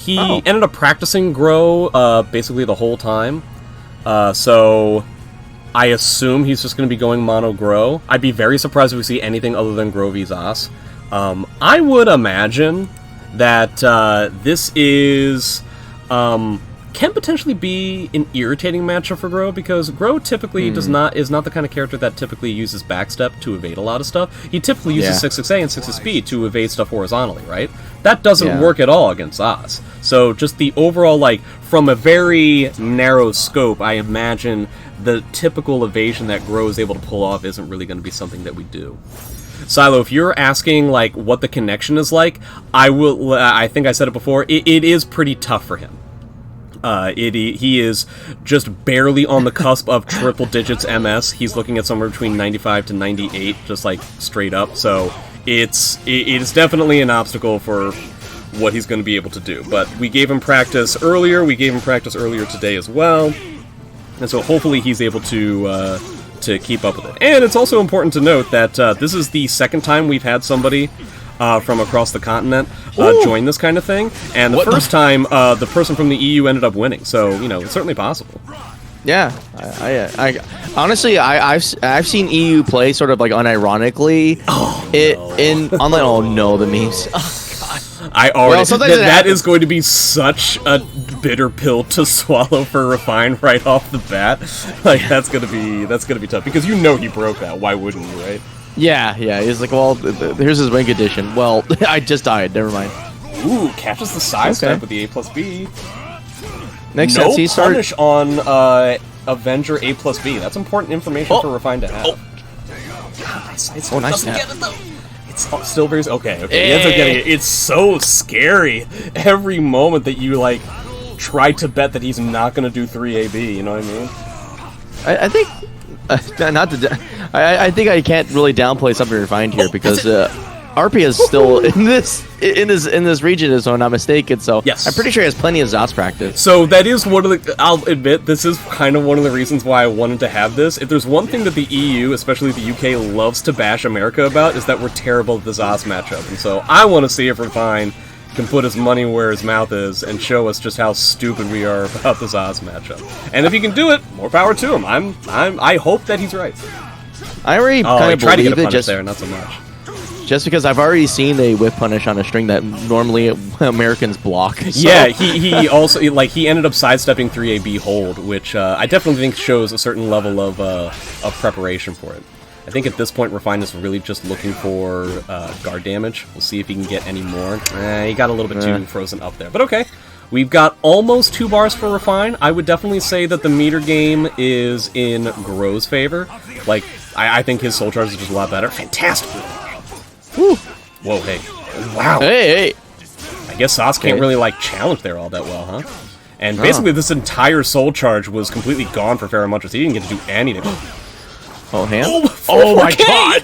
He ended up practicing Grow basically the whole time. So I assume he's just going to be going mono Grow. I'd be very surprised if we see anything other than Grow v Zos. I would imagine that this is can potentially be an irritating matchup for Grow, because Grow typically is not the kind of character that typically uses backstep to evade a lot of stuff. He typically uses 6-6A and 6 speed to evade stuff horizontally, right? That doesn't work at all against Zos. So just the overall, like, from a very narrow scope, I imagine the typical evasion that Grow is able to pull off isn't really going to be something that we do. Silo, if you're asking, like, what the connection is like, I think I said it before, it is pretty tough for him. He is just barely on the cusp of triple digits MS. He's looking at somewhere between 95 to 98, just like straight up. So it is definitely an obstacle for what he's going to be able to do. But we gave him practice earlier. We gave him practice earlier today as well, and so hopefully he's able to keep up with it. And it's also important to note that this is the second time we've had somebody from across the continent join this kind of thing, and the first time the person from the EU ended up winning, so it's certainly possible. Yeah, I honestly I've seen EU play sort of like unironically the memes. I already that is going to be such a bitter pill to swallow for Refine right off the bat. Like that's gonna be tough, because he broke that. Why wouldn't you, right? Yeah, he's like, well, here's his rank addition. Well, I just died, never mind. Ooh, catches the side step with the A+B. Next no he punish on Avenger A+B. That's important information for Refine to have. God, nice snap. It's still very... Okay. He ends up getting it. It's so scary every moment that you, like, try to bet that he's not going to do 3AB, you know what I mean? I think... I think I can't really downplay Something Refined here, because RP is still in this region, if I'm not mistaken. So yes. I'm pretty sure he has plenty of Zos practice. So that is one of the. I'll admit, this is kind of one of the reasons why I wanted to have this. If there's one thing that the EU, especially the UK, loves to bash America about, is that we're terrible at the Zos matchup, and so I want to see if Refine can put his money where his mouth is and show us just how stupid we are about the Zos matchup. And if he can do it, more power to him. I hope that he's right. I already kind of tried to get a believe punish it, there, not so much. Just because I've already seen a whip punish on a string that normally Americans block. So. Yeah, he also he ended up sidestepping 3AB hold, which I definitely think shows a certain level of preparation for it. I think at this point, Refine is really just looking for guard damage. We'll see if he can get any more. He got a little bit too frozen up there, but okay. We've got almost 2 bars for Refine. I would definitely say that the meter game is in Grow's favor. Like, I think his soul charge is just a lot better. Fantastic. Whew. Whoa, hey. Wow. Hey. I guess Zos can't really, like, challenge there all that well, huh? And basically, this entire soul charge was completely gone for Feremuntrus. He didn't get to do anything. Oh, hand? Oh my god!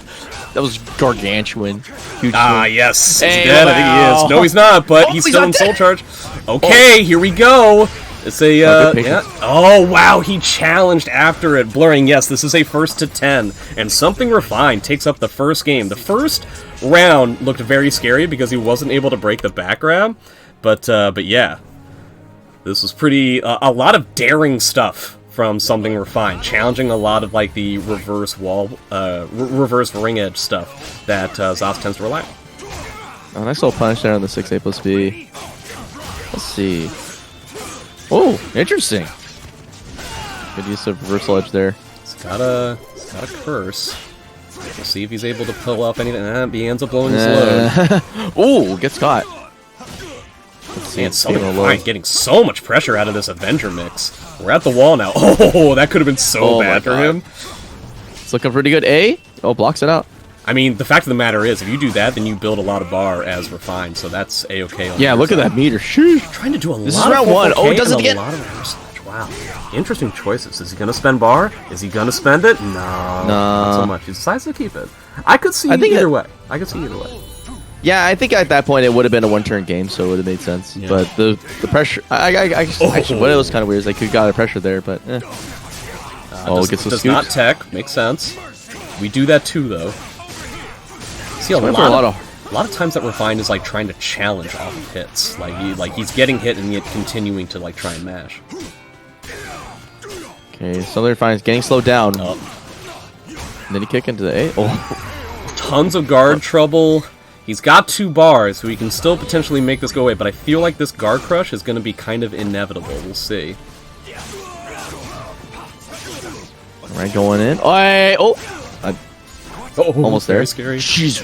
That was gargantuan. Yes. Hey, He's dead. I think he is. No, he's not, but he's still in soul charge. Okay, here we go. It's a, yeah. Oh, wow, he challenged after it. Blurring, yes, this is a 1st to 10. And Something Refined takes up the first game. The first round looked very scary because he wasn't able to break the back grab. But yeah. This was pretty, a lot of daring stuff from Something Refined, challenging a lot of, like, the reverse wall, reverse ring edge stuff that Zos tends to rely on. Oh, nice little punish there on the 6A+B. Let's see. Oh, interesting. Good use of reversal edge there. It's got a curse. We'll see if he's able to pull off anything. He ends up blowing his load. Oh, gets caught. Let's see. And Something Refined getting so much pressure out of this Avenger mix. We're at the wall now. Oh, that could have been so bad for him. It's looking pretty good. Oh, blocks it out. I mean, the fact of the matter is, if you do that, then you build a lot of bar as Refined, so that's A-okay. Yeah, look at that meter. Sheesh. Trying to do a lot of This is round 1. Oh, it does it again. A lot of percentage. Wow. Interesting choices. Is he going to spend bar? Is he going to spend it? No. Not so much. He decides to keep it. I could see either way. I could see either way. Yeah, I think at that point it would have been a one-turn game, so it would have made sense. Yeah. But the pressure... Actually, what it was kind of weird is like, he got a pressure there, but... it gets does not tech. Makes sense. We do that too, though. See a lot of A lot of times that Refined is like trying to challenge off of hits. Like he's getting hit and yet continuing to like try and mash. Okay, SomethingRefined is getting slowed down. Oh. And then he kick into the A. Oh. Tons of guard trouble. He's got 2 bars, so he can still potentially make this go away, but I feel like this guard crush is going to be kind of inevitable. We'll see. Alright, going in. Oh! Almost there. Very scary. Jeez.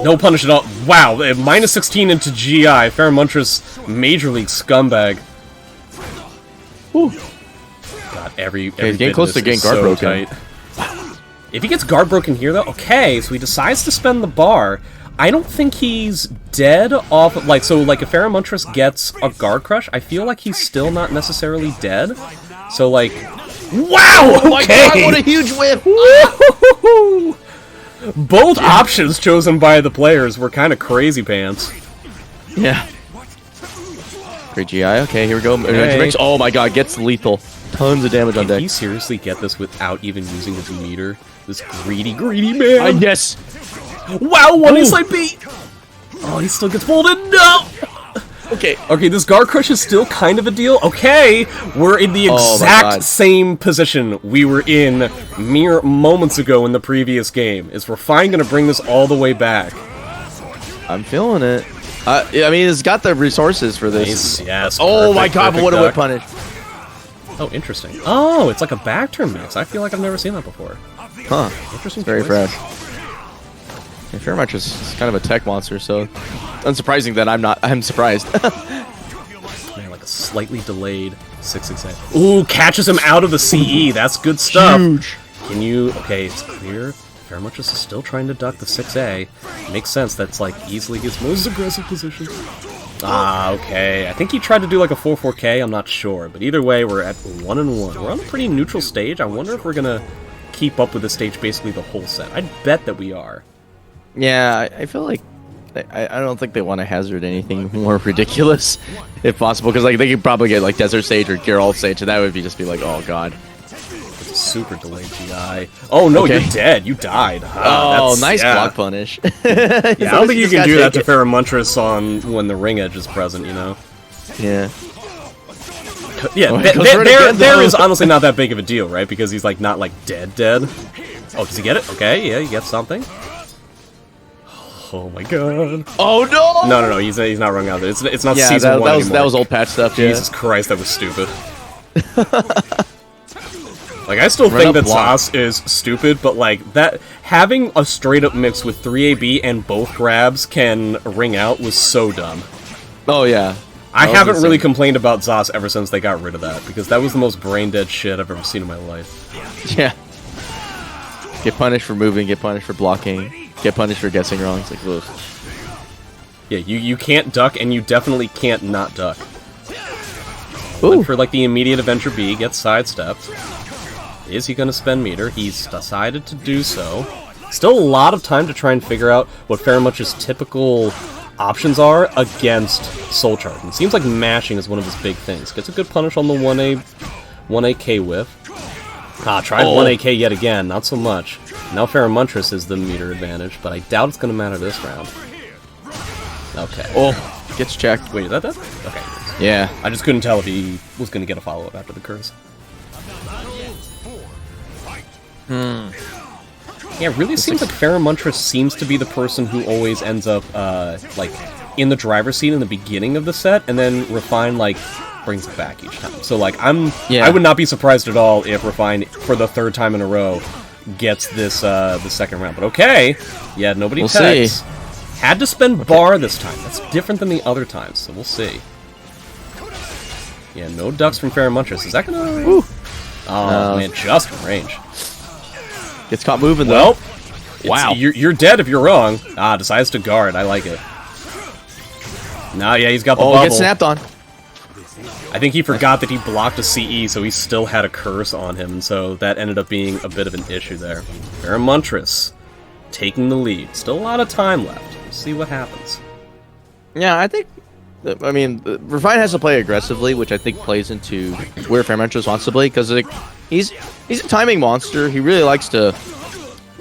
No punish at all. Wow, minus 16 into GI. Feremuntrus, Major League scumbag. Whew. God, every he's bit getting of close this to getting is guard so broken. tight. If he gets guard broken here, though, okay, so he decides to spend the bar. I don't think he's dead off, like, so, like, if Feremuntrus gets a guard crush, I feel like he's still not necessarily dead. So, like, wow, okay! Oh my god, what a huge whiff! Both options chosen by the players were kind of crazy pants. Yeah. Great GI, okay, here we go. Hey. Oh my god, gets lethal. Tons of damage on deck. Can he seriously get this without even using his meter? This greedy man. Yes! Wow, one inside B! Oh, he still gets folded. No! Okay. Okay, this guard crush is still kind of a deal. Okay, we're in the exact same position we were in mere moments ago in the previous game. Is Refined going to bring this all the way back? I'm feeling it. I mean, it's got the resources for this. Nice, yes. Oh my god, but what a whip punish. Oh, interesting. Oh, it's like a back turn mix. I feel like I've never seen that before. Huh. Interesting. It's very choice. fresh. Yeah, Feremuntrus is kind of a tech monster, so unsurprising that I'm surprised. Man, like a slightly delayed 6-6. Ooh, catches him out of the CE. That's good stuff. Huge. Can you... Okay, it's clear. Feremuntrus is still trying to duck the 6A. Makes sense. That's like easily his most aggressive position. Ah, okay. I think he tried to do like a 4-4K. I'm not sure. But either way, we're at 1-1. We're on a pretty neutral stage. I wonder if we're going to keep up with the stage basically the whole set. I'd bet that we are. Yeah, I feel like I don't think they want to hazard anything more ridiculous, if possible, because like they could probably get like Desert Sage or Geralt Sage, and that would just be like, oh god. It's a super delayed GI. Oh no, Okay. you're dead. You died. Oh, nice block punish. Yeah, I don't think you can do that to Feremuntrus on when the ring edge is present, you know? Yeah. Yeah, there is honestly not that big of a deal, right? Because he's like not like dead. Oh, does he get it? Okay, yeah, he gets something. Oh my god. Oh no! No, he's not running out there. It's not yeah, season 1 anymore. That was old patch stuff, Jesus Christ, that was stupid. Like, I still think that Zos is stupid, but like, that having a straight up mix with 3AB and both grabs can ring out was so dumb. Oh yeah. I haven't really complained about Zos ever since they got rid of that, because that was the most brain-dead shit I've ever seen in my life. Yeah. Get punished for moving, get punished for blocking, get punished for guessing wrong. It's like, ugh. Yeah, you can't duck, and you definitely can't not duck. Ooh. Went for, like, the immediate adventure B, gets sidestepped. Is he gonna spend meter? He's decided to do so. Still a lot of time to try and figure out what Feremuntrus' typical options are against Soul Charge. It seems like mashing is one of his big things. Gets a good punish on the 1AK whiff. Tried 1AK yet again, not so much. Now Feremuntrus is the meter advantage, but I doubt it's going to matter this round. Okay. Oh, gets checked. Wait, is that? Okay. Yeah. I just couldn't tell if he was going to get a follow-up after the curse. Yeah, it really seems like Feremuntrus seems to be the person who always ends up, like, in the driver's seat in the beginning of the set, and then Refine, like, brings it back each time. So, like, I would not be surprised at all if Refine, for the 3rd time in a row, gets this, the 2nd round. But okay, yeah, nobody techs. Had to spend bar this time. That's different than the other times, so we'll see. Yeah, no ducks from Feremuntrus. Is that gonna... Ooh. Oh, man, just in range. Gets caught moving, though. Wow. You're dead if you're wrong. Decides to guard. I like it. Nah, yeah, he's got the bubble. Gets snapped on. I think he forgot that he blocked a CE, so he still had a curse on him, and so that ended up being a bit of an issue there. Feremuntrus taking the lead. Still a lot of time left. We'll see what happens. Yeah, I think... I mean, Refine has to play aggressively, which I think plays into where Feremuntrus wants to play, because like, he's a timing monster. He really likes to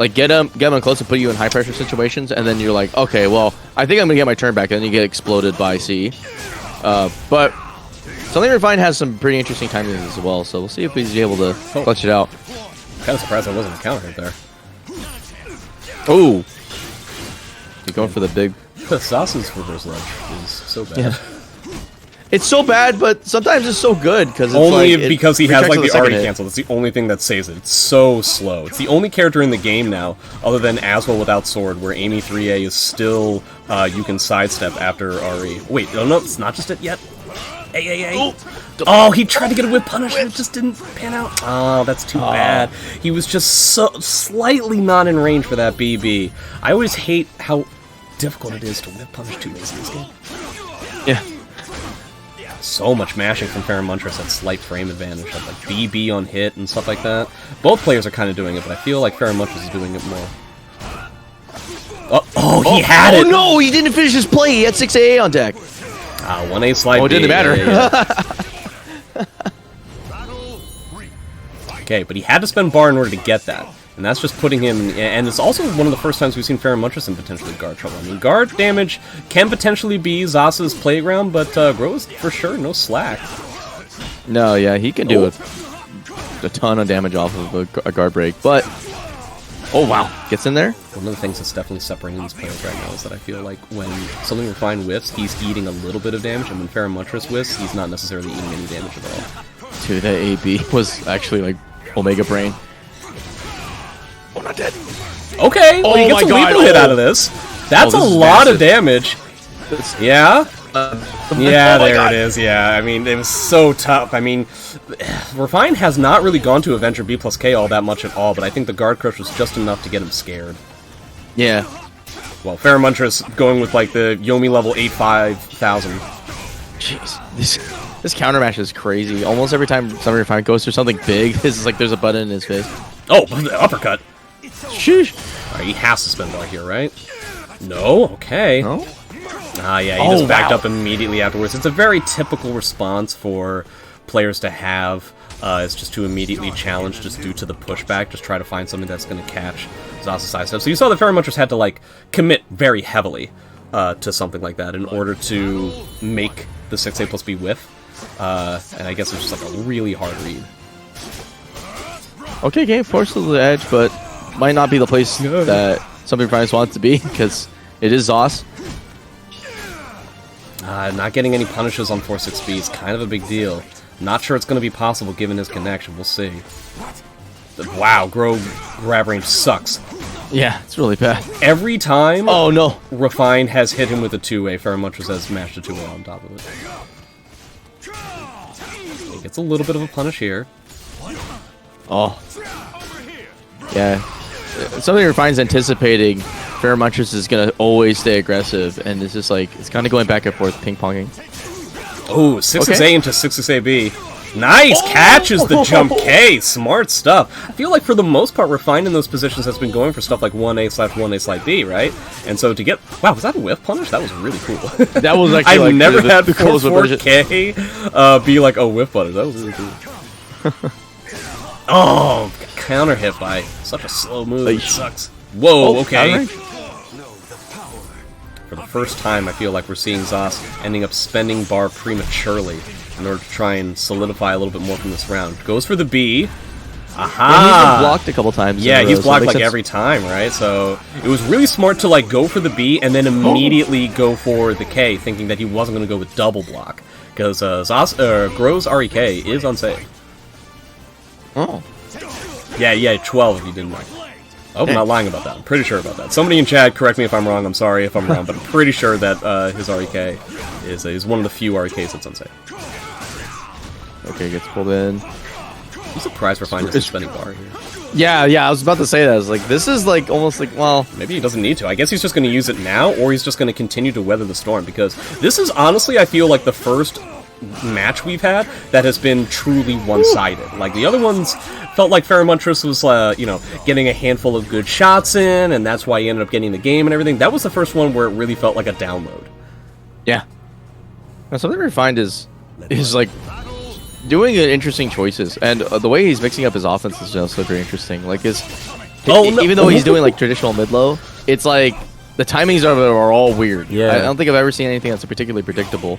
Like get him close and put you in high pressure situations, and then you're like, okay, well, I think I'm gonna get my turn back, and then you get exploded by C. But Something Refined has some pretty interesting timings as well, so we'll see if he's able to clutch it out. Kind of surprised I wasn't a counter hit there. Oh, you're going for the big. Sasa's reverse ledge is so bad. Yeah. It's so bad, but sometimes it's so good because only like, because he has like the second already hit. cancel. That's the only thing that saves it. It's so slow. It's the only character in the game now, other than Aswell without sword, where Amy 3A is still you can sidestep after RE. Wait, no, it's not just it yet. Hey. Oh, he tried to get a whip punish and it just didn't pan out. Oh, that's too bad. He was just so slightly not in range for that BB. I always hate how difficult it is to whip punish 2As in this game. Yeah. So much mashing from Feremuntrus at slight frame advantage, at like BB on hit and stuff like that. Both players are kind of doing it, but I feel like Feremuntrus is doing it more. He had it! Oh no, he didn't finish his play. He had 6AA on deck. 1A slide. Oh, it didn't matter. Yeah. Okay, but he had to spend bar in order to get that. And that's just putting him... And it's also one of the first times we've seen Feremuntrus in potentially guard trouble. I mean, guard damage can potentially be Zasa's playground, but Gro is for sure no slack. No, yeah, he can do a ton of damage off of a guard break, but... Oh, wow. Gets in there? One of the things that's definitely separating these players right now is that I feel like when Something Refined whiffs, he's eating a little bit of damage, and when Feremuntrus whiffs, he's not necessarily eating any damage at all. Dude, that AB was actually like Omega Brain. Oh, not dead. Okay, well, he gets a lethal hit out of this. That's a lot of damage. Yeah? Yeah, there it is, yeah. I mean, it was so tough. I mean, Refined has not really gone to Avenger B plus K all that much at all, but I think the Guard Crush was just enough to get him scared. Yeah. Well, Feremuntrus going with, like, the Yomi level 85,000. Jeez. This counter mash is crazy. Almost every time Something Refined goes through something big, it's like there's a button in his face. Oh, the uppercut. Sheesh. Alright, he has to spend bar here, right? No? Okay. No? Yeah, he just backed up immediately afterwards. It's a very typical response for players to have. It's just to immediately challenge just due to the pushback. Just try to find something that's going to catch Zasa's sidestep. So you saw that Feremuntrus had to, like, commit very heavily to something like that in order to make the 6A plus B whiff. And I guess it's just, like, a really hard read. Okay, game forced to the edge, but might not be the place that Something Refined wants to be, because it is Zos. Not getting any punishes on 4-6B is kind of a big deal. Not sure it's going to be possible given his connection. We'll see. Wow, grab range sucks. Yeah, it's really bad. Every time Refined has hit him with a 2A, Feremuntrus has mashed a 2A on top of it. He gets a little bit of a punish here. Oh. Yeah. Something Refined's anticipating Feremuntrus is going to always stay aggressive, and it's just like, it's kind of going back and forth, ping-ponging. Oh, 6A into 6A. Nice! Catches the jump K! Smart stuff. I feel like for the most part, Refined in those positions has been going for stuff like 1A/1A/B, right? And so to get... Wow, was that a whiff punish? That was really cool. That was actually I've never had 4K be like a whiff punish. That was really cool. Oh, counter hit by such a slow move. It sucks. Whoa, okay. For the first time, I feel like we're seeing Zos ending up spending bar prematurely in order to try and solidify a little bit more from this round. Goes for the B. Aha! And he's been blocked a couple times. Yeah, he's blocked like every time, right? So it was really smart to like go for the B and then immediately go for the K, thinking that he wasn't going to go with double block. Because Gro's REK is unsafe. Oh. Yeah, 12 if you didn't like. Oh, I'm not lying about that. I'm pretty sure about that. Somebody in chat, correct me if I'm wrong. I'm sorry if I'm wrong, but I'm pretty sure that his REK is one of the few REKs that's unsafe. Okay, gets pulled in. I'm surprised we're finding a spending bar here. Yeah, I was about to say that. I was like, this is like almost like, well... Maybe he doesn't need to. I guess he's just going to use it now, or he's just going to continue to weather the storm, because this is honestly, I feel like the first match we've had that has been truly one-sided. Like, the other ones felt like Feremuntrus was, getting a handful of good shots in, and that's why he ended up getting the game and everything. That was the first one where it really felt like a download. Yeah. Now, Something Refined is like, doing interesting choices, and the way he's mixing up his offense is also very interesting. Like, his Oh, no. Even though he's doing like traditional mid-low, it's like the timings of it are all weird. Yeah. I don't think I've ever seen anything that's particularly predictable.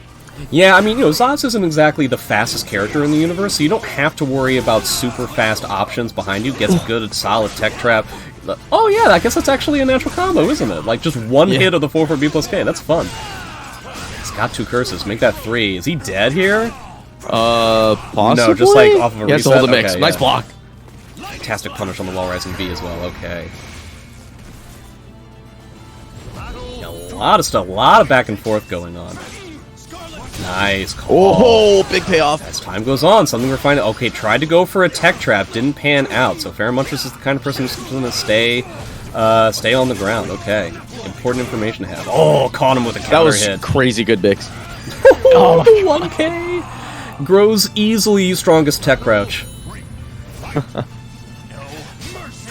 Yeah, I mean, Zos isn't exactly the fastest character in the universe, so you don't have to worry about super fast options behind you. Gets a good, solid tech trap. Oh yeah, I guess that's actually a natural combo, isn't it? Like, just one hit of the 4 B plus K. That's fun. He's got 2 curses. Make that 3. Is he dead here? Possibly? No, just like off of a he has reset. to hold the mix. Okay, Nice yeah. block. Fantastic punish on the wall rising V as well. Okay. Yeah, a lot of stuff, a lot of back and forth going on. Nice call. Oh, big payoff. As time goes on, Something Refined. Okay, tried to go for a tech trap, didn't pan out. So Feremuntrus is the kind of person who's going to stay on the ground. Okay, important information to have. Oh, caught him with a counter That was hit. crazy good Bix. Oh, 1K. Grows easily strongest tech crouch.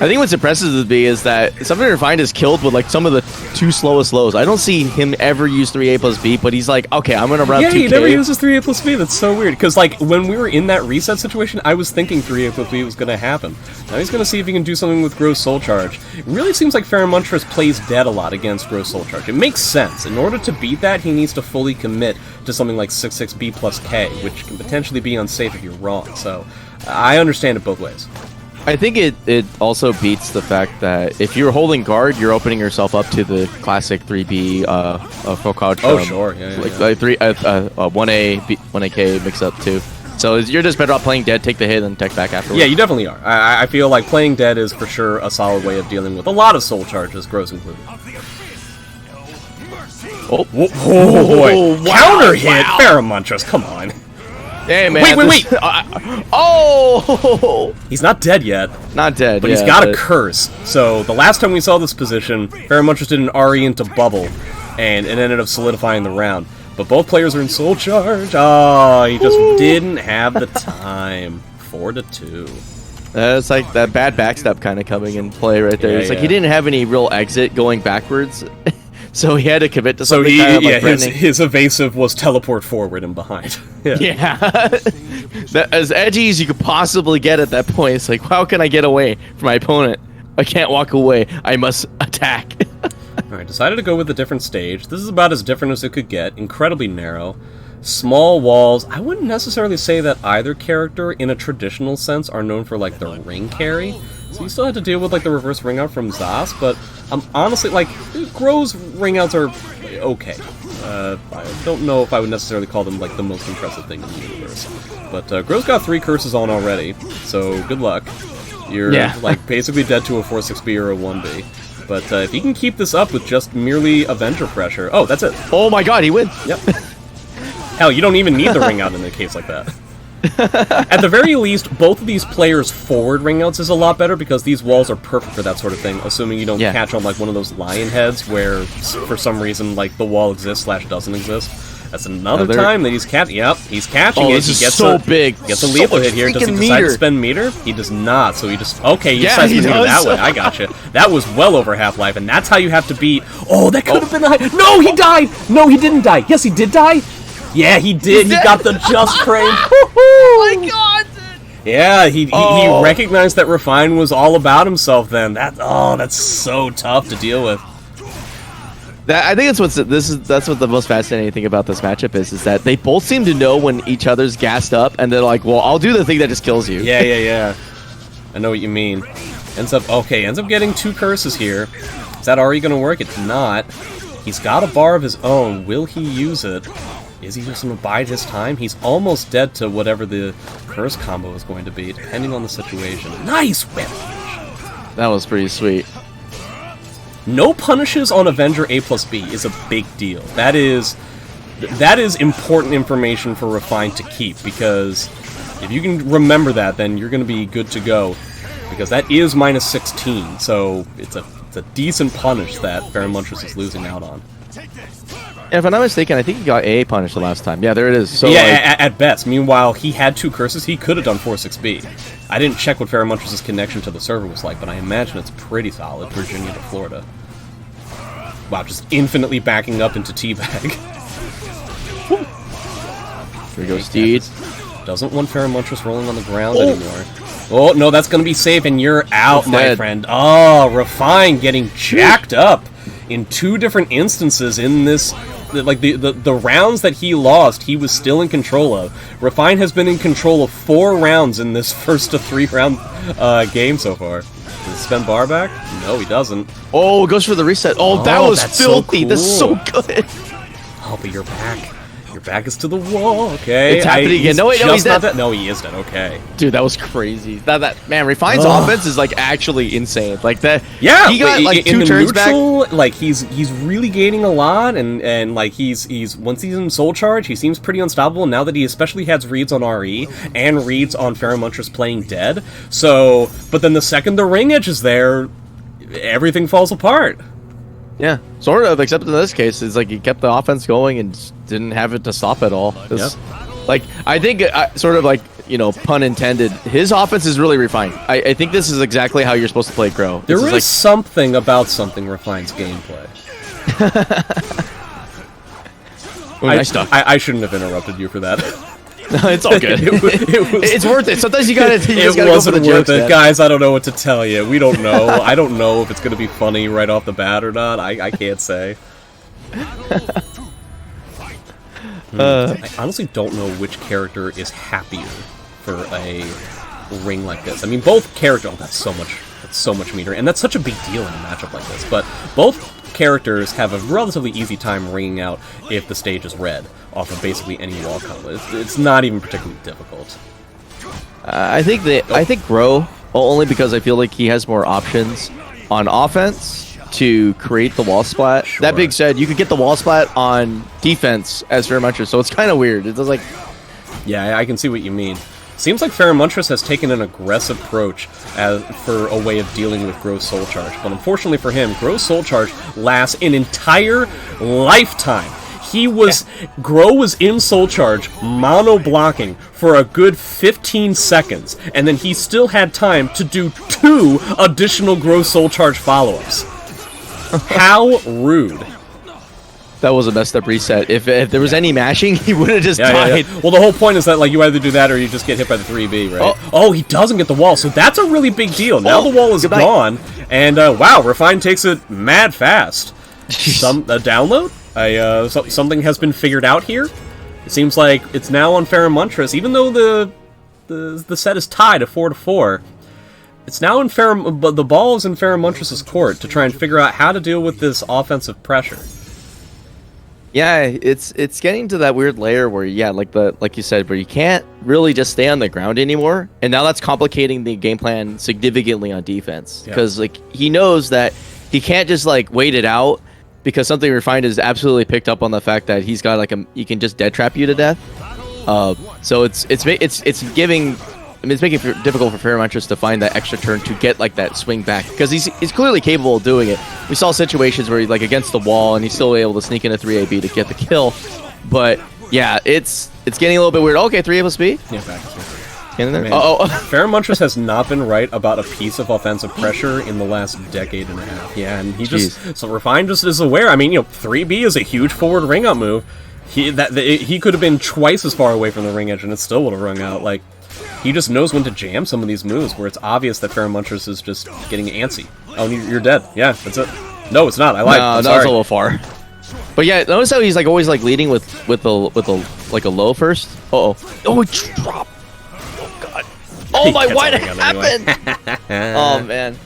I think what's impressive to me is that Something Refined is killed with like some of the 2 slowest lows. I don't see him ever use 3A plus B, but he's like, okay, I'm gonna run 2K. Yeah, he never uses 3A plus B. That's so weird. Because like when we were in that reset situation, I was thinking 3A plus B was gonna happen. Now he's gonna see if he can do something with Gross Soul Charge. It really seems like Feremuntrus plays dead a lot against Gross Soul Charge. It makes sense. In order to beat that, he needs to fully commit to something like 6-6B plus K, which can potentially be unsafe if you're wrong. So I understand it both ways. I think it also beats the fact that if you're holding guard, you're opening yourself up to the classic 3B full couch. Oh sure, yeah, like, yeah. like 1A 1AK mix up too. So you're just better off playing dead, take the hit, and tech back afterwards. Yeah, you definitely are. I feel like playing dead is for sure a solid way of dealing with a lot of soul charges, Gross included. Oh boy! Wow, Counter hit, wow. Feremuntrus, come on. Hey man! Wait! Oh! He's not dead yet. Not dead, But yeah, he's got a curse. So the last time we saw this position, Feremuntrus did an RE into Bubble, and it ended up solidifying the round. But both players are in Soul Charge. Oh, he just didn't have the time. 4-2. It's like that bad backstep kind of coming in play right there. Yeah, It's like yeah. he didn't have any real exit going backwards, so he had to commit to So something kind of like his evasive was teleport forward and behind. Yeah. As edgy as you could possibly get at that point, it's like, how can I get away from my opponent? I can't walk away. I must attack. Alright, decided to go with a different stage. This is about as different as it could get. Incredibly narrow. Small walls. I wouldn't necessarily say that either character, in a traditional sense, are known for, like, the ring carry. So you still had to deal with, like, the reverse ring out from Zos, but honestly, like, Gro's ring outs are okay. I don't know if I would necessarily call them, like, the most impressive thing in the universe. But Gro's got 3 curses on already, so good luck. You're, like, basically dead to a 4-6B or a 1B. But if you can keep this up with just merely Avenger pressure... Oh, that's it. Oh my god, he wins. Yep. Hell, you don't even need the ring out in a case like that. At the very least, both of these players' forward ring outs is a lot better because these walls are perfect for that sort of thing, assuming you don't catch on like one of those lion heads where, for some reason, like the wall exists / doesn't exist. That's another time that he's catching. Yep, he's catching it. This He is gets so big. Gets a lethal hit here. Does he decide to spend meter? He does not. So he just he decides to spend meter that way. I gotcha. That was well over Half-Life, and that's how you have to beat. Oh, that could have been the high. No, he died. No, he didn't die. Yes, he did die. Yeah, he did. He got the just frame. Oh my god! Yeah, he recognized that Refine was all about himself. Then that's so tough to deal with. I think that's what the most fascinating thing about this matchup is that they both seem to know when each other's gassed up, and they're like, "Well, I'll do the thing that just kills you." Yeah. I know what you mean. Ends up getting 2 curses here. Is that already going to work? It's not. He's got a bar of his own. Will he use it? Is he just going to bide his time? He's almost dead to whatever the curse combo is going to be, depending on the situation. Nice whip! That was pretty sweet. No punishes on Avenger A plus B is a big deal. That is important information for Refined to keep, because if you can remember that, then you're going to be good to go. Because that is -16, so it's a decent punish that Feremuntrus is losing out on. If I'm not mistaken, I think he got AA punished the last time. Yeah, there it is. So yeah, at best. Meanwhile, he had 2 curses. He could have done 4-6B. I didn't check what Feremuntrus' connection to the server was like, but I imagine it's pretty solid, Virginia to Florida. Wow, just infinitely backing up into Teabag. Here goes Steed. Doesn't want Feremuntrus rolling on the ground anymore. Oh, no, that's going to be safe, and you're out, my friend. Oh, Refined getting jacked up in 2 different instances in this... Like, the rounds that he lost, he was still in control of. Refined has been in control of 4 rounds in this first to 3-round game so far. Does he spend bar back? No, he doesn't. Oh, it goes for the reset. Oh, that was filthy. So cool. That's so good. Oh, but you're back. Your back is to the wall. Okay. It's happening again. No, wait, no, he's dead. No, he is dead. Okay. Dude, that was crazy. That man, Refine's offense is like actually insane. Like that. Yeah, he got like in 2 turns neutral, back. Like he's really gaining a lot, and like he's once he's in soul charge, he seems pretty unstoppable. Now that he especially has reads on RE and reads on Feremuntrus playing dead. So, but then the second the ring edge is there, everything falls apart. Yeah, sort of, except in this case, it's like he kept the offense going and just didn't have it to stop at all. Yep. Like, I think, sort of like, you know, pun intended, his offense is really refined. I think this is exactly how you're supposed to play Crow. There is like... something about Something Refined's gameplay. Ooh, nice duck. I shouldn't have interrupted you for that. No, it's all good. It's worth it. Sometimes you gotta. It wasn't worth it, guys. I don't know what to tell you. We don't know. I don't know if it's gonna be funny right off the bat or not. I can't say. I honestly don't know which character is happier for a ring like this. I mean, both characters. Oh, that's so much meter, and that's such a big deal in a matchup like this. But both characters have a relatively easy time ringing out if the stage is red off of basically any wall combo. It's not even particularly difficult. I think Gro, only because I feel like he has more options on offense to create the wall splat. Sure. That being said, you could get the wall splat on defense as Feremuntrus, so it's kind of weird. It's like, yeah, I can see what you mean. Seems like Feremuntrus has taken an aggressive approach for a way of dealing with Gro's Soul Charge. But unfortunately for him, Gro's Soul Charge lasts an entire lifetime. Gro was in Soul Charge, mono-blocking, for a good 15 seconds, and then he still had time to do 2 additional Gro Soul Charge follow-ups. How rude. That was a messed up reset. If there was any mashing, he would have just died. Yeah. Well, the whole point is that like you either do that or you just get hit by the 3B, right? Oh, he doesn't get the wall, so that's a really big deal. Now the wall is gone, and wow, Refined takes it mad fast. A download? Something has been figured out here. It seems like it's now on Feremuntrus, even though the set is tied at 4-4. It's now in the ball is in Feremuntrus' court to try and figure out how to deal with this offensive pressure. Yeah, it's getting to that weird layer where, yeah, like you said, where you can't really just stay on the ground anymore, and now that's complicating the game plan significantly on defense, because like he knows that he can't just like wait it out, because Something Refined is absolutely picked up on the fact that he's got like he can just dead trap you to death. So it's giving. I mean, it's making it difficult for Feremuntrus to find that extra turn to get like that swing back, because he's clearly capable of doing it. We saw situations where he's like against the wall and he's still able to sneak in a 3AB to get the kill. But yeah, it's getting a little bit weird. Okay, 3A plus B. Yeah, back. In there. Feremuntrus has not been right about a piece of offensive pressure in the last decade and a half. Yeah, and so Refined just is aware. I mean, 3B is a huge forward ring up move. He could have been twice as far away from the ring edge and it still would have rung out. Like, he just knows when to jam some of these moves where it's obvious that Feremuntrus is just getting antsy. Oh, you're dead. Yeah, that's it. No, it's not. I lied. No, that was a little far. But yeah, notice how he's like always like leading with a low first. Oh, he dropped. Oh god. Oh my, why did it happen? Oh man.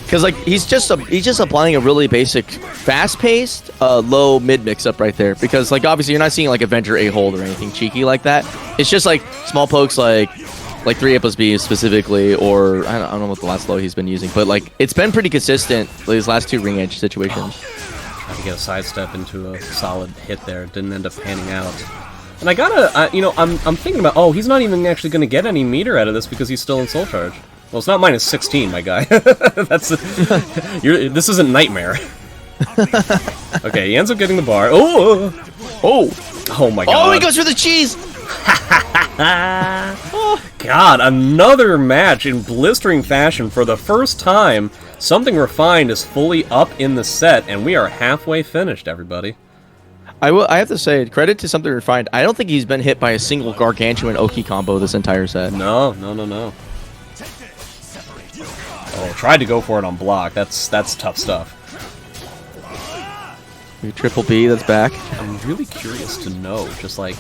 Because like he's just applying a really basic, fast-paced, low mid mix-up right there. Because like obviously you're not seeing like Avenger A hold or anything cheeky like that. It's just like small pokes like 3A plus B specifically, or I don't know what the last low he's been using, but like it's been pretty consistent these last 2 ring edge situations. Trying to get a sidestep into a solid hit there, didn't end up panning out. And I gotta, I'm thinking about, he's not even actually going to get any meter out of this because he's still in Soul Charge. Well, it's not minus 16, my guy. This isn't Nightmare. Okay, he ends up getting the bar. Oh my god. Oh, he goes for the cheese. God, another match in blistering fashion. For the first time, Something Refined is fully up in the set, and we are halfway finished, everybody. I have to say, credit to Something Refined. I don't think he's been hit by a single gargantuan Oki combo this entire set. No. Oh, tried to go for it on block. That's tough stuff. Triple B, that's back. I'm really curious to know, just like,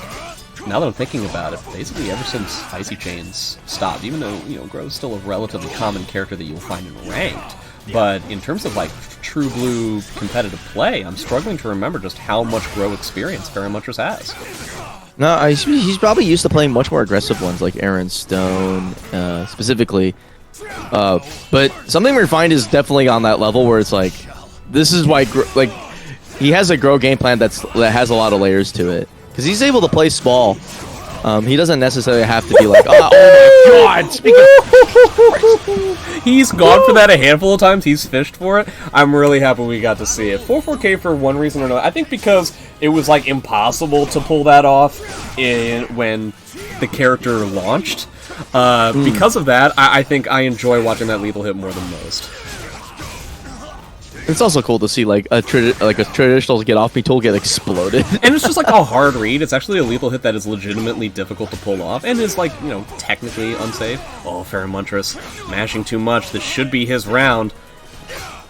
now that I'm thinking about it, basically ever since Icy Chains stopped, even though, you know, Grow's still a relatively common character that you'll find in Ranked, but in terms of, like, true blue competitive play, I'm struggling to remember just how much Grow experience Feremuntrus has. No, he's probably used to playing much more aggressive ones, like Aaron Stone, specifically. But Something Refined is definitely on that level where it's like, this is why, like, he has a Grow game plan that has a lot of layers to it. Because he's able to play small. He doesn't necessarily have to be like, oh my god! He's gone for that a handful of times. He's fished for it. I'm really happy we got to see it. 4-4K for one reason or another. I think because it was like impossible to pull that off when the character launched. Because of that, I think I enjoy watching that lethal hit more than most. It's also cool to see like a traditional get off me tool get exploded. And it's just like a hard read. It's actually a lethal hit that is legitimately difficult to pull off and is like, you know, technically unsafe. Oh, Feremuntrus mashing too much. This should be his round.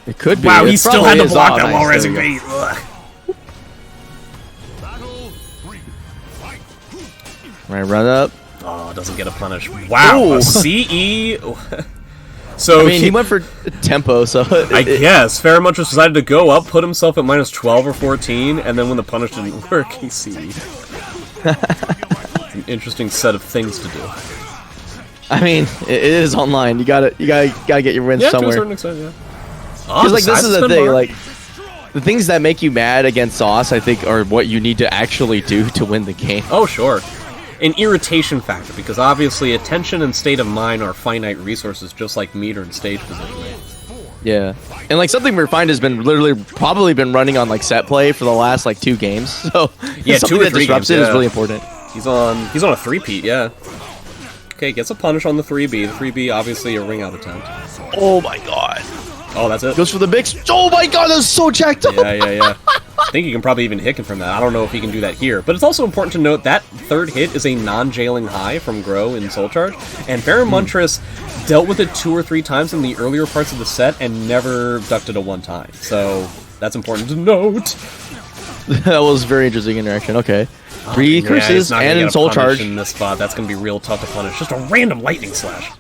It could be. Wow, he still had to block that while rising bait. Right, run up. Oh, doesn't get a punish. Wow, a CE. So I mean, he went for tempo, so I guess Feremuntrus decided to go up, put himself at minus 12 or 14, and then when the punish didn't work, he CE'd. An interesting set of things to do. I mean, it is online. You gotta get your wins somewhere. To a certain extent, yeah. Because like this is the thing, like the things that make you mad against Sauce, I think, are what you need to actually do to win the game. Oh, sure. An irritation factor, because obviously attention and state of mind are finite resources, just like meter and stage positioning. Yeah, and like Something Refined has been probably been running on like set play for the last like 2 games. So yeah, 2 or 3 disrupts games, it is really important. He's on a 3-peat, yeah. Okay, gets a punish on the 3B. The 3B obviously a ring out attempt. Oh my god. Oh, that's it. Goes for the mix. Oh my god, that's so jacked up. Yeah. I think he can probably even hit him from that. I don't know if he can do that here. But it's also important to note that third hit is a non-jailing high from Grow in Soul Charge. And Feremuntrus dealt with it 2 or 3 times in the earlier parts of the set and never ducked it a 1 time. So that's important to note. That was very interesting interaction. Okay. 3 curses and in Soul Charge. In this spot, that's going to be real tough to punish. Just a random lightning slash.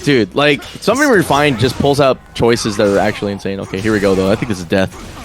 Dude, like, Something Refined just pulls out choices that are actually insane. Okay, here we go, though. I think this is death.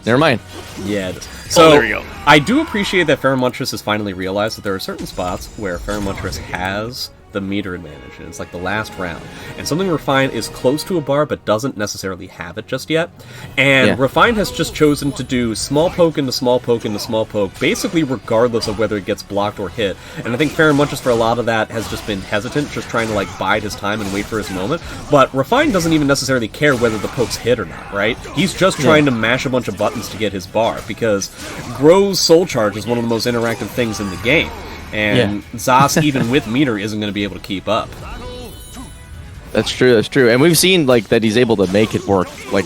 Never mind. Yeah, it is. So, there we go. I do appreciate that Feremuntrus has finally realized that there are certain spots where Feremuntrus has the meter advantage, and it's like the last round. And Something Refined is close to a bar, but doesn't necessarily have it just yet. And Refined has just chosen to do small poke into small poke into small poke, basically regardless of whether it gets blocked or hit. And I think Feremuntrus for a lot of that has just been hesitant, just trying to like bide his time and wait for his moment. But Refined doesn't even necessarily care whether the poke's hit or not, right? He's just trying to mash a bunch of buttons to get his bar, because Grow's Soul Charge is one of the most interactive things in the game. And Zos, even with meter, isn't going to be able to keep up. That's true. And we've seen like that he's able to make it work. Like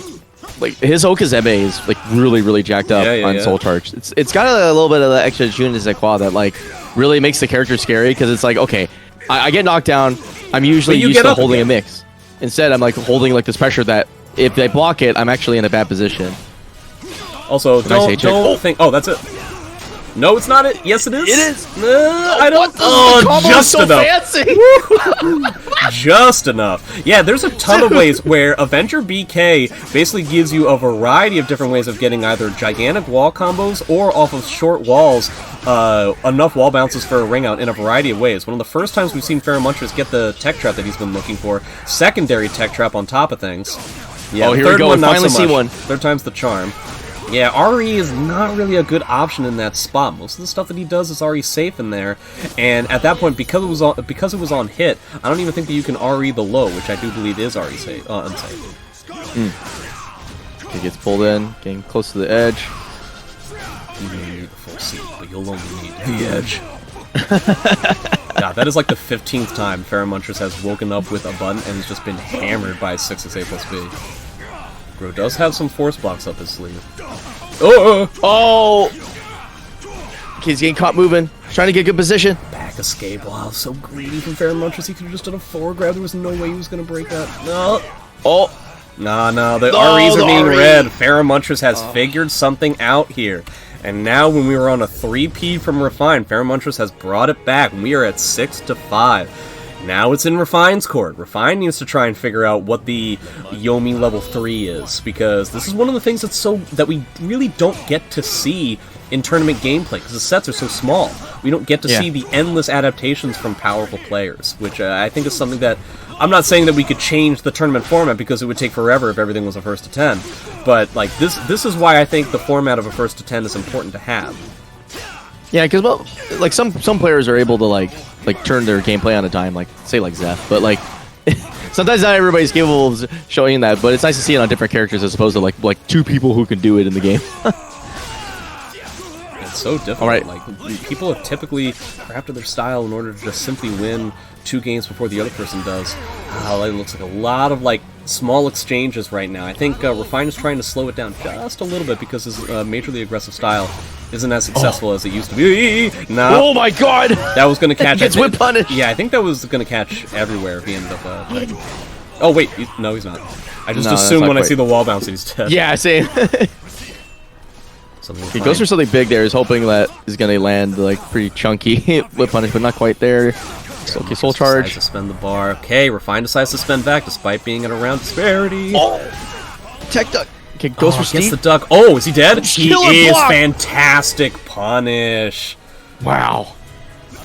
his Okazeme is like really jacked up on Soul Charge. It's got a little bit of the extra Jun Zekwa that like really makes the character scary, because it's like, okay, I get knocked down. I'm usually used to holding a mix. Instead, I'm like holding like this pressure that if they block it, I'm actually in a bad position. Also, don't think. Oh, that's it. No, it's not it. Yes, it is. It is. I don't. Oh, just so enough. Fancy. Just enough. Yeah, there's a ton of ways where Avenger BK basically gives you a variety of different ways of getting either gigantic wall combos or off of short walls, enough wall bounces for a ring out in a variety of ways. One of the first times we've seen Feremuntrus get the tech trap that he's been looking for, secondary tech trap on top of things. Yeah, oh, here we go. We finally see one. Third time's the charm. Yeah, RE is not really a good option in that spot. Most of the stuff that he does is RE safe in there, and at that point, because it was on hit, I don't even think that you can RE the low, which I do believe is RE safe, unsafe. He gets pulled in, getting close to the edge. You may need the full seat, but you'll only need the edge. God, that is like the 15th time Feremuntrus has woken up with a button and has just been hammered by 6A plus B. Grow does have some force blocks up his sleeve. Oh! He's getting caught moving. He's trying to get good position. Back escape. Wow, so greedy from Feremuntrus. He could have just done a forward grab. There was no way he was going to break that. No. Oh. No, the REs are being read. Feremuntrus has figured something out here. And now when we were on a 3P from Refined, Feremuntrus has brought it back. We are at 6-5. Now it's in Refine's court. Refine needs to try and figure out what the Yomi level 3 is, because this is one of the things that we really don't get to see in tournament gameplay, because the sets are so small. We don't get to see the endless adaptations from powerful players, which I think is something that... I'm not saying that we could change the tournament format, because it would take forever if everything was a first to 10, but like this is why I think the format of a first to 10 is important to have. Yeah, because, well, like, some players are able to, like turn their gameplay on a dime, like, say, like, Zeph, but, like, sometimes not everybody's capable of showing that, but it's nice to see it on different characters as opposed to, like 2 people who can do it in the game. It's so difficult. Right. Like, people have typically crafted their style in order to just simply win 2 games before the other person does. Oh, it looks like a lot of, like, small exchanges right now. I think Refine is trying to slow it down just a little bit because his majorly aggressive style isn't as successful as it used to be. Nah. Oh my god! That was going to catch... Gets whip punished! Yeah, I think that was going to catch everywhere if he ended up... Oh, wait. No, he's not. I just assume when I see the wall bounce he's dead. Yeah, same. He goes for something big there. He's hoping that is going to land, like, pretty chunky whip punish, but not quite there. Okay, soul charge. To spend the bar. Okay, Refine decides to spend back despite being at a round disparity. Oh! Tech duck. Okay, goes for Steve. Gets the duck. Oh, is he dead? He is. Block. Fantastic punish. Wow.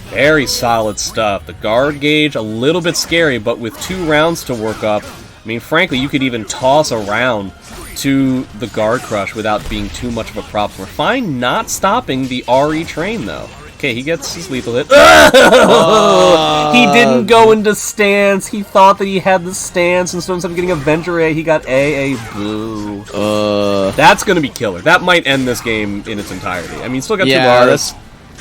Very solid stuff. The guard gauge, a little bit scary, but with 2 rounds to work up, I mean, frankly, you could even toss a round to the guard crush without being too much of a problem. Refine not stopping the RE train, though. Okay, he gets his lethal hit. He didn't go into stance. He thought that he had the stance, and so instead of getting Avenger A, he got AA. Boo. That's going to be killer. That might end this game in its entirety. I mean, still got 2 bars,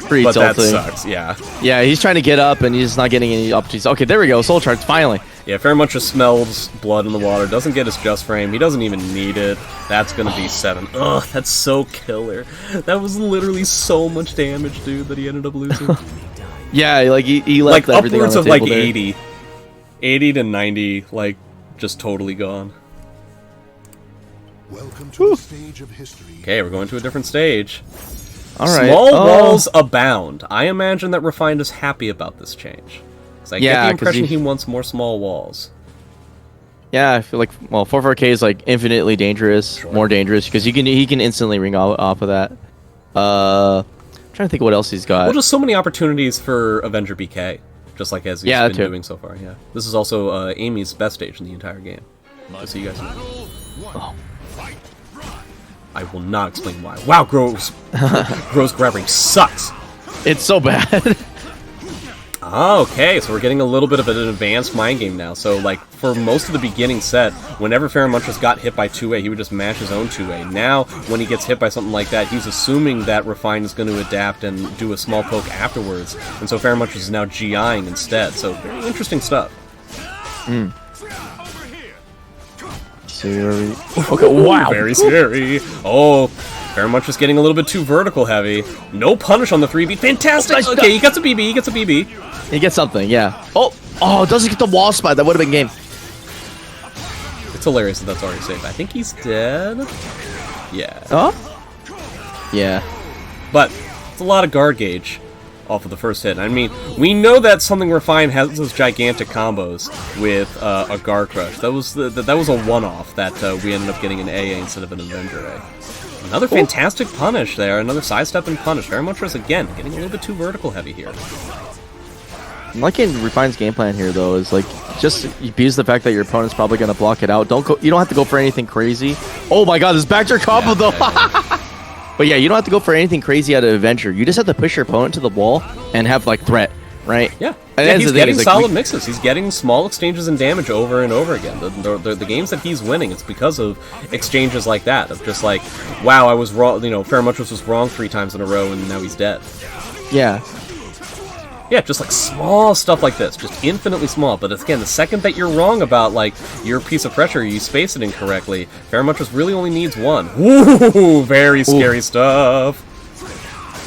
pretty but tilting. that sucks, yeah. Yeah, he's trying to get up, and he's not getting any opportunities. Okay, there we go. Soul charge, finally. Yeah, Feremuntrus smells blood in the water, doesn't get his just frame, he doesn't even need it. That's gonna be 7. Ugh, that's so killer. That was literally so much damage, dude, that he ended up losing. Yeah, like, he left like, everything upwards on the of, like, table 80. 80 to 90, like, just totally gone. Welcome to the stage of history. Okay, we're going to a different stage. Alright. Small walls abound. I imagine that Refined is happy about this change. I get the impression he wants more small walls. Yeah, I feel like, well, 4-4K is like infinitely dangerous, more dangerous, because he can instantly ring off of that. I'm trying to think of what else he's got. Well, just so many opportunities for Avenger BK, just like as he's been doing so far. Yeah, this is also Amy's best stage in the entire game. Just so you guys know. Oh. I will not explain why. Wow, Grove's grab range sucks. It's so bad. Okay, so we're getting a little bit of an advanced mind game now. So, like, for most of the beginning set, whenever Feremuntrus got hit by 2A, he would just mash his own 2A. Now, when he gets hit by something like that, he's assuming that Refine is going to adapt and do a small poke afterwards. And so Feremuntrus is now GIing instead. So, very interesting stuff. Okay, wow. Very scary. Oh, Feremuntrus getting a little bit too vertical heavy. No punish on the 3B. Fantastic! Okay, he gets a BB, he gets a BB. He gets something, yeah. Oh, doesn't get the wall spot. That would have been game. It's hilarious that that's already safe. I think he's dead. Yeah. Oh? Yeah. But it's a lot of guard gauge off of the first hit. I mean, we know that Something Refined has those gigantic combos with a guard crush. That was a one-off that we ended up getting an AA instead of an Avenger A. Another fantastic punish there. Another sidestep and punish. Feremuntrus again getting a little bit too vertical heavy here. I'm liking Refine's game plan here, though, is like just abuse the fact that your opponent's probably going to block it out. You don't have to go for anything crazy. Oh my god, this backdoor combo, though. But yeah, you don't have to go for anything crazy out of Avenger. You just have to push your opponent to the wall and have, like, threat, right? Yeah. He's getting solid mixes. He's getting small exchanges and damage over and over again. The games that he's winning, it's because of exchanges like that. Of just like, wow, I was wrong. You know, Feremuntrus was wrong 3 times in a row, and now he's dead. Yeah. Yeah, just like small stuff like this, just infinitely small. But again, the second that you're wrong about like your piece of pressure, you space it incorrectly, Feremuntrus really only needs 1. Ooh, very scary stuff.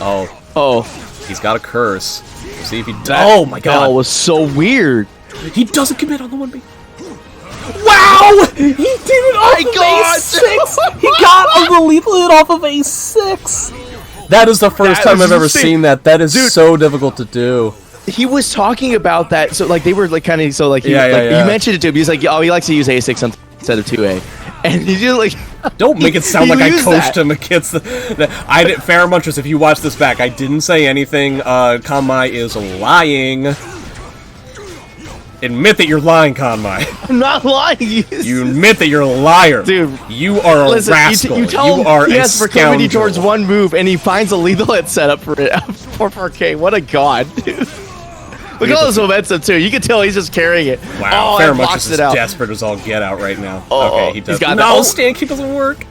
Oh, Oh, He's got a curse. We'll see if he. that Oh my bell god! was so weird. He doesn't commit on the 1B. Wow! He did it off of A6! He got the lethal hit off of A6! That is the first That time was I've ever insane. seen that. That is Dude. so difficult to do. He was talking about that, so like they were like kind of so like he, Yeah, like, yeah. you mentioned it to him. He's like, oh, he likes to use A6 instead of 2A, and he just like Don't make it sound he like I used coached that. him against the I did Feremuntrus, if you watch this back, I didn't say anything. Kanmai is lying. Admit that you're lying, Kanmai. I'm not lying. You admit that you're a liar. Dude, you are a Listen, rascal. you tell him are he a asks for comedy scoundrel. towards one move, and he finds a lethal hit setup for it. 4K, what a god, dude. Look at all this momentum too. You can tell he's just carrying it. Wow, oh, and Feremuntrus blocks is it out. desperate as all get out right now. Oh, okay, he he's does. got No, that. Oh. stand kick doesn't work.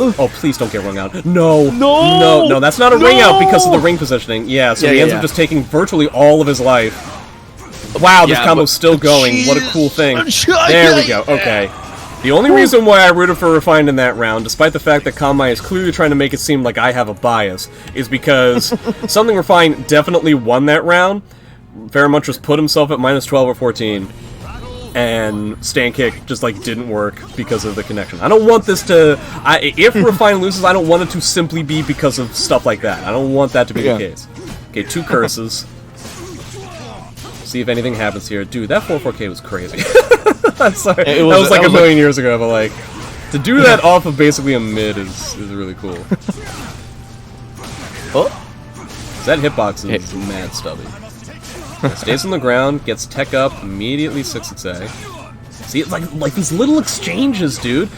Oh, please don't get rung out. No, No! no, that's not a ring out because of the ring positioning. Yeah, so Yeah, he yeah, ends yeah. up just taking virtually all of his life. Wow, this Yeah, combo's but- still going. What a cool thing. There we go. Okay. The only reason why I rooted for Refined in that round, despite the fact that Kanmai is clearly trying to make it seem like I have a bias, is because Something Refined definitely won that round. Feremuntrus put himself at -12 or 14, and stand kick just like didn't work because of the connection. I don't want this to. If Refined loses, I don't want it to simply be because of stuff like that. I don't want that to be the case. Okay, 2 curses. See if anything happens here. Dude, that 4-4K was crazy. I'm sorry. That was like a million years ago, but like, to do that off of basically a mid is really cool. Oh, That hitbox is mad stubby. Stays on the ground, gets tech up, immediately 6-6A. See, it's like these little exchanges, dude,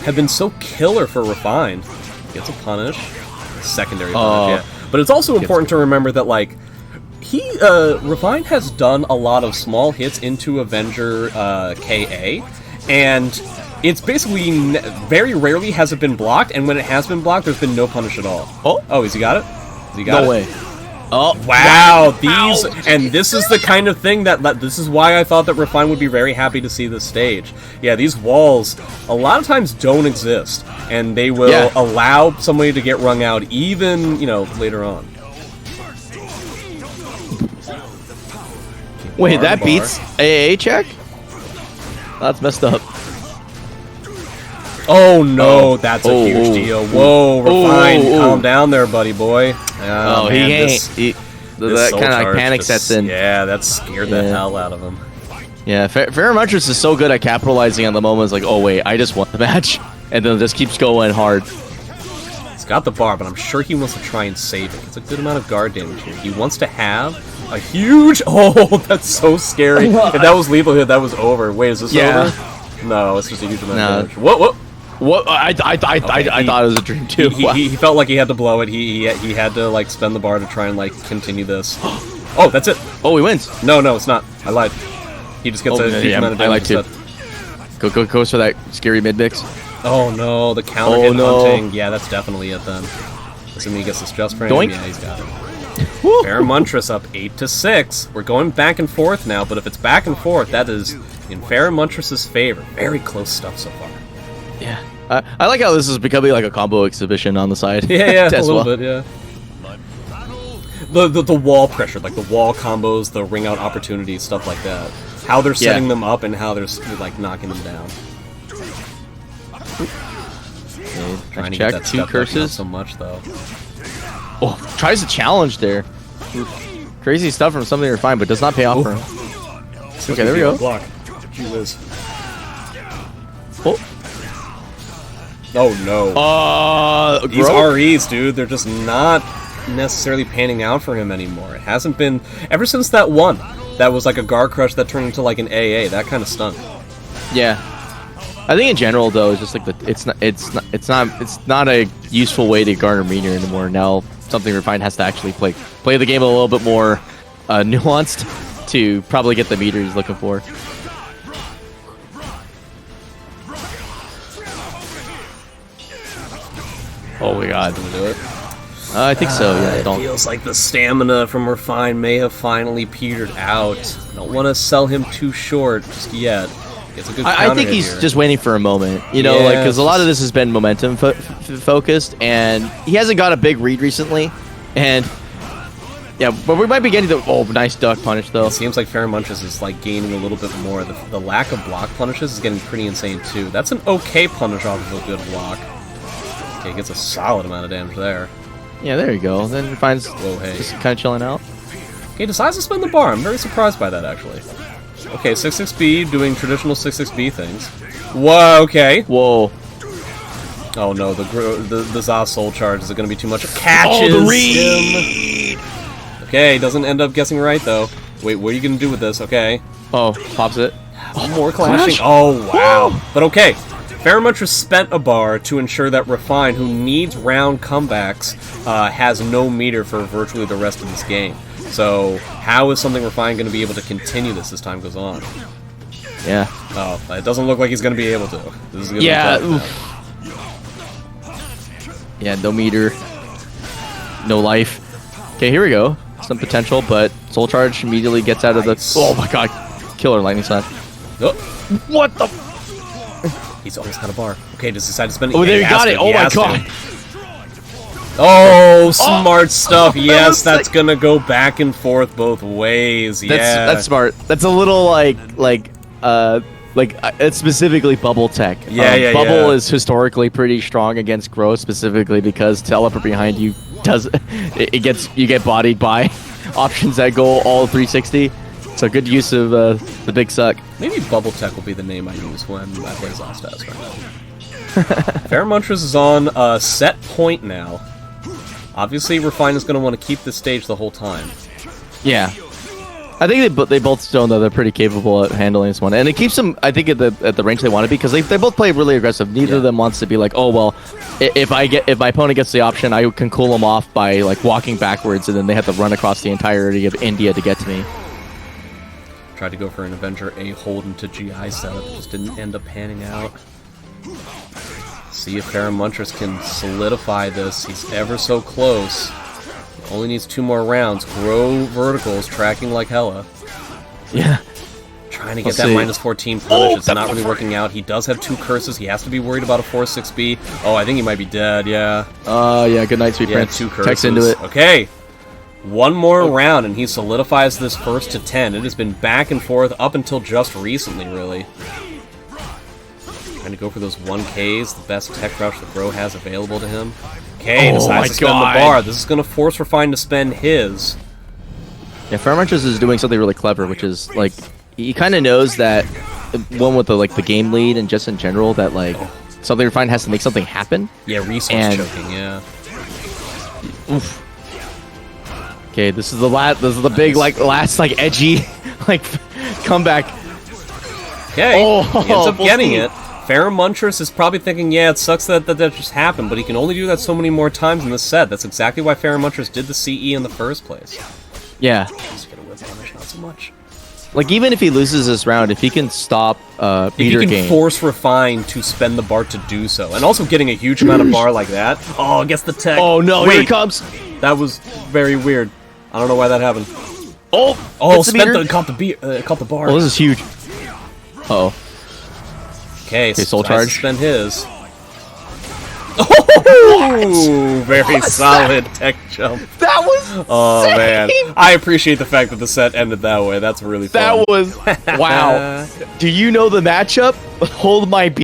have been so killer for Refined. Gets a punish. Secondary punish, yeah. But it's also important to remember that, like, Refined has done a lot of small hits into Avenger KA, and it's basically very rarely has it been blocked, and when it has been blocked, there's been no punish at all. Oh, has he got it? Has he got it? no way. Oh, Wow, and this is the kind of thing this is why I thought that Refine would be very happy to see this stage. Yeah, these walls a lot of times don't exist, and they will allow somebody to get wrung out even, later on. Wait, Bar that bar. beats AAA check? That's messed up. Oh no, that's a huge deal. Whoa, Refine, oh. calm down there, buddy boy. Oh, man, he ain't. this That soul kind of like charge panic just- sets in. Yeah, that scared the hell out of him. Yeah, Feremuntrus is so good at capitalizing on the moments like, oh wait, I just won the match, and then just keeps going hard. He's got the bar, but I'm sure he wants to try and save it. It's a good amount of guard damage here. He wants to have a huge... Oh, that's so scary. If that was lethal hit, that was over. Wait, is this over? No, it's just a huge amount of damage. What? What? I thought it was a dream too. He felt like he had to blow it. He had to, like, spend the bar to try and, like, continue this. Oh, that's it. Oh, he wins. No, it's not. I lied. He just gets a huge amount of I like damage to. instead. Goes for that scary mid mix. Oh no, the counter hit hunting. Yeah, that's definitely it then. Assuming he gets this just frame. Doink. Yeah, he's got it. Feremuntrus up 8-6. We're going back and forth now, but if it's back and forth, that is in Feremuntrus' favor. Very close stuff so far. Yeah. I like how this is becoming like a combo exhibition on the side. Yeah, a as little well. bit, yeah. The wall pressure, like the wall combos, the ring out opportunities, stuff like that. How they're setting them up and how they're like knocking them down. Okay, Trying to check get that two step back, not curses. so much though. Oh, tries to challenge there. Crazy stuff from Something Refined, but does not pay off for him. Okay, there we go. Block. Gee whiz. Oh. Oh no. These Grow? REs, dude, they're just not necessarily panning out for him anymore. It hasn't been ever since that one. That was like a guard crush that turned into like an AA. That kind of stunk. Yeah. I think in general though, it's just like it's not a useful way to garner meter anymore. Now Something Refined has to actually play the game a little bit more nuanced to probably get the meter he's looking for. Oh my god. Can we do it? I think so, yeah. It feels like the stamina from Refine may have finally petered out. I don't want to sell him too short just yet. Gets a good I counter think hit he's here. just waiting for a moment, you know, Yeah, like because a lot just- of this has been momentum focused, and he hasn't got a big read recently, and yeah, but we might be getting the nice duck punish though. It seems like Feremuntrus is like gaining a little bit more. The lack of block punishes is getting pretty insane too. That's an okay punish off of a good block. Okay, gets a solid amount of damage there. Yeah, there you go. Then he finds Whoa, hey. just kind of chilling out. Okay, decides to spin the bar. I'm very surprised by that actually. Okay, 6-6B doing traditional 6-6B things. Whoa, okay. Whoa. Oh no, the Zaz Soul Charge, is it going to be too much? Catches the read! him! Okay, doesn't end up guessing right though. Wait, what are you going to do with this? Okay. Oh, pops it. More clashing. Oh, wow. But okay. Feremuntrus spent a bar to ensure that Refine, who needs round comebacks, has no meter for virtually the rest of this game. So, how is Something Refined going to be able to continue this as time goes on? Yeah. Oh, it doesn't look like he's going to be able to. This is gonna Yeah. be tough now. Yeah, no meter. No life. Okay, here we go. Some potential, but Soul Charge immediately gets out of the... Nice. Oh my god. Killer Lightning Slash. Oh, What the... he's almost got a bar. Okay, does he decide to spend it? Oh, there he you has got to, it. Oh he my has to. god. Oh, smart stuff. that Yes, was that's sick. gonna go back and forth both ways. Yeah. That's smart. That's a little it's specifically bubble tech. Yeah, Bubble yeah. is historically pretty strong against Grow, specifically because teleport behind you does you get bodied by options that go all 360. So good use of the big suck. Maybe Bubble Tech will be the name I use when I play Zostas right now. Feremuntrus is on a set point now. Obviously, Refine is going to want to keep this stage the whole time. Yeah. I think they both shown that they're pretty capable at handling this one, and it keeps them, I think, at the range they want to be, because they both play really aggressive. Neither of them wants to be like, oh well, if my opponent gets the option, I can cool them off by like walking backwards, and then they have to run across the entirety of India to get to me. Tried to go for an Avenger A hold into GI setup, just didn't end up panning out. See if Feremuntrus can solidify this. He's ever so close. Only needs 2 more rounds. Grow verticals, tracking like hella. Yeah. Trying to We'll get that see. minus 14 punish. It's not really working out. He does have 2 curses. He has to be worried about a 4-6B. Oh, I think he might be dead, yeah. Yeah, good night, sweet Yeah, prince. 2 curses. Text into it. Okay. 1 more round, and he solidifies this first to 10. It has been back and forth up until just recently, really. Trying to go for those 1Ks, the best tech rush that Bro has available to him. Okay, Oh decides my to spend God. the bar. This is going to force Refine to spend his. Yeah, Feremuntrus is doing something really clever, which is like he kind of knows that one with the game lead and just in general that like Something Refined has to make something happen. Yeah, resource And- choking, yeah. Oof. Okay, this is the big last edgy comeback. Okay, Oh, he ends up we'll getting see. it. Feremuntrus is probably thinking, yeah, it sucks that just happened, but he can only do that so many more times in this set. That's exactly why Feremuntrus did the CE in the first place. Yeah, Just gonna whip punish, not so much. like even if he loses this round, if he can stop If meter you can gain. force Refine to spend the bar to do so, and also getting a huge amount of bar like that. Oh, gets the tech. Oh no, Wait, here it comes. that was very weird. I don't know why that happened. Oh, Oh, gets the meter. caught the bar. Oh, this is huge. Uh-oh. Okay, so Soul tries to Charge. spend his. Oh, very solid tech jump. That was Oh insane. man, I appreciate the fact that the set ended that way. That's really fun. That was wow. Do you know the matchup? Hold my beer.